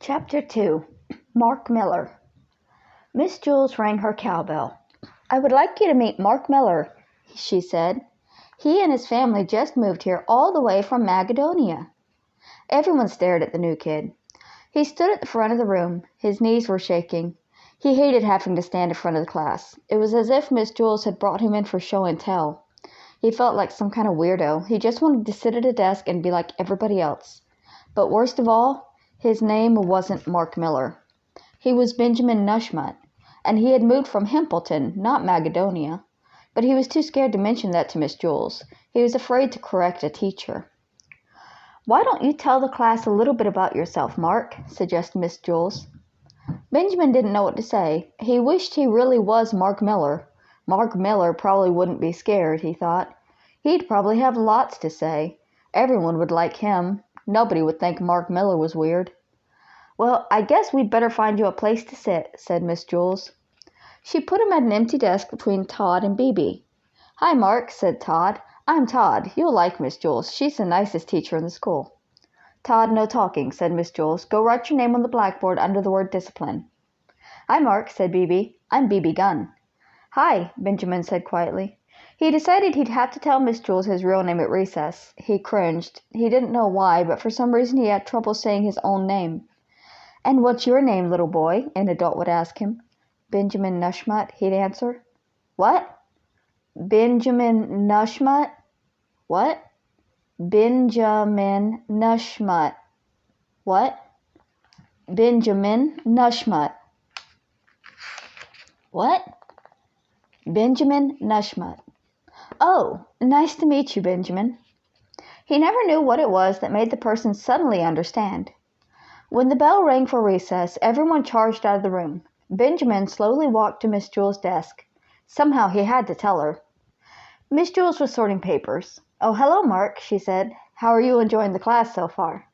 Chapter 2. Mark Miller. Miss Jules rang her cowbell. "I would like you to meet Mark Miller," she said. "He and his family just moved here all the way from Macedonia." Everyone stared at the new kid. He stood at the front of the room. His knees were shaking. He hated having to stand in front of the class. It was as if Miss Jules had brought him in for show and tell. He felt like some kind of weirdo. He just wanted to sit at a desk and be like everybody else. But worst of all, his name wasn't Mark Miller. He was Benjamin Nushmut, and he had moved from Hempleton, not Macedonia. But he was too scared to mention that to Miss Jules. He was afraid to correct a teacher. "Why don't you tell the class a little bit about yourself, Mark?" suggested Miss Jules. Benjamin didn't know what to say. He wished he really was Mark Miller. Mark Miller probably wouldn't be scared, he thought. He'd probably have lots to say. Everyone would like him. Nobody would think Mark Miller was weird. "Well, I guess we'd better find you a place to sit," said Miss Jules. She put him at an empty desk between Todd and Bebe. "Hi, Mark," said Todd. "I'm Todd. You'll like Miss Jules. She's the nicest teacher in the school." "Todd, no talking," said Miss Jules. "Go write your name on the blackboard under the word discipline." "Hi, Mark," said Bebe. "I'm Bebe Gunn." "Hi," Benjamin said quietly. He decided he'd have to tell Miss Jules his real name at recess. He cringed. He didn't know why, but for some reason he had trouble saying his own name. "And what's your name, little boy?" an adult would ask him. "Benjamin Nushmut," he'd answer. "What? Benjamin Nushmut? What? Benjamin Nushmut. What? Benjamin Nushmut. What? Benjamin Nushmut. Oh, nice to meet you, Benjamin." He never knew what it was that made the person suddenly understand. When the bell rang for recess, everyone charged out of the room. Benjamin slowly walked to Miss Jules' desk. Somehow he had to tell her. Miss Jules was sorting papers. "Oh, hello, Mark," she said. "How are you enjoying the class so far?"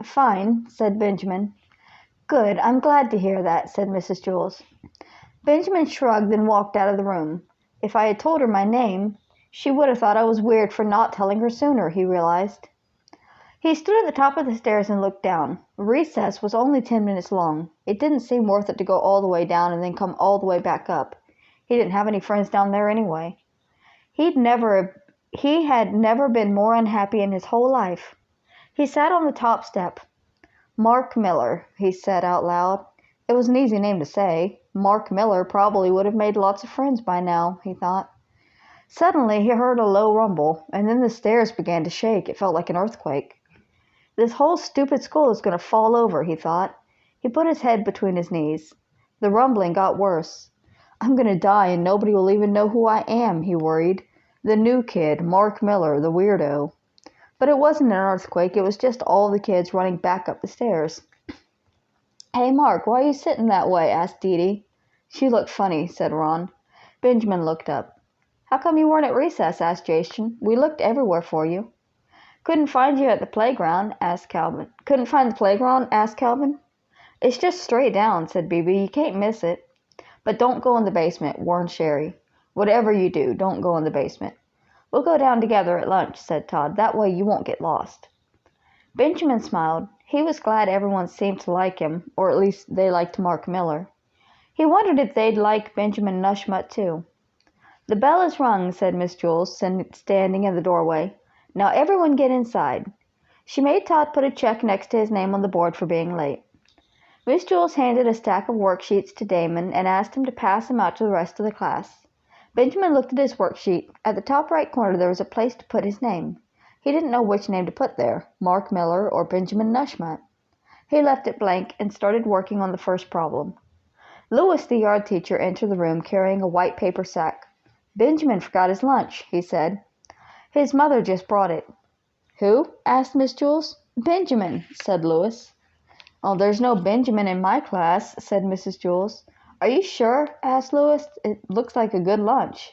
"Fine," said Benjamin. "Good, I'm glad to hear that," said Mrs. Jules. Benjamin shrugged and walked out of the room. If I had told her my name, she would have thought I was weird for not telling her sooner, he realized. He stood at the top of the stairs and looked down. Recess was only 10 minutes long. It didn't seem worth it to go all the way down and then come all the way back up. He didn't have any friends down there anyway. He had never been more unhappy in his whole life. He sat on the top step. "Mark Miller," he said out loud. It was an easy name to say. Mark Miller probably would have made lots of friends by now, he thought. Suddenly he heard a low rumble, and then the stairs began to shake. It felt like an earthquake. "This whole stupid school is going to fall over," he thought. He put his head between his knees. The rumbling got worse. "I'm going to die and nobody will even know who I am," he worried. The new kid, Mark Miller, the weirdo. But it wasn't an earthquake. It was just all the kids running back up the stairs. "Hey, Mark, why are you sitting that way?" asked Dee Dee. "She looked funny," said Ron. Benjamin looked up. "How come you weren't at recess?" asked Jason. "We looked everywhere for you." "Couldn't find you at the playground," asked Calvin. "Couldn't find the playground?" asked Calvin. "It's just straight down," said Bebe. "You can't miss it." "But don't go in the basement," warned Sherry. "Whatever you do, don't go in the basement." "We'll go down together at lunch," said Todd. "That way you won't get lost." Benjamin smiled. He was glad everyone seemed to like him, or at least they liked Mark Miller. He wondered if they'd like Benjamin Nushmut too. "The bell is rung," said Miss Jules, standing in the doorway. "Now everyone get inside." She made Todd put a check next to his name on the board for being late. Miss Jules handed a stack of worksheets to Damon and asked him to pass them out to the rest of the class. Benjamin looked at his worksheet. At the top right corner there was a place to put his name. He didn't know which name to put there, Mark Miller or Benjamin Nushmut. He left it blank and started working on the first problem. Louis, the yard teacher, entered the room carrying a white paper sack. "Benjamin forgot his lunch," he said. "His mother just brought it." "Who?" asked Miss Jules. "Benjamin," said Louis. "Oh, there's no Benjamin in my class," said Mrs. Jules. "Are you sure?" asked Louis. "It looks like a good lunch."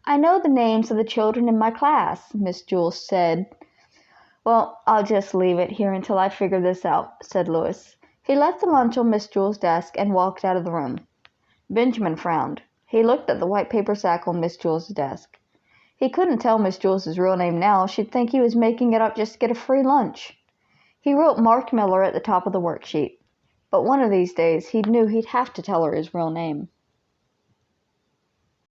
"I know the names of the children in my class," Miss Jules said. "Well, I'll just leave it here until I figure this out," said Louis. He left the lunch on Miss Jules' desk and walked out of the room. Benjamin frowned. He looked at the white paper sack on Miss Jules' desk. He couldn't tell Miss Jules' real name now. She'd think he was making it up just to get a free lunch. He wrote Mark Miller at the top of the worksheet, but one of these days he knew he'd have to tell her his real name.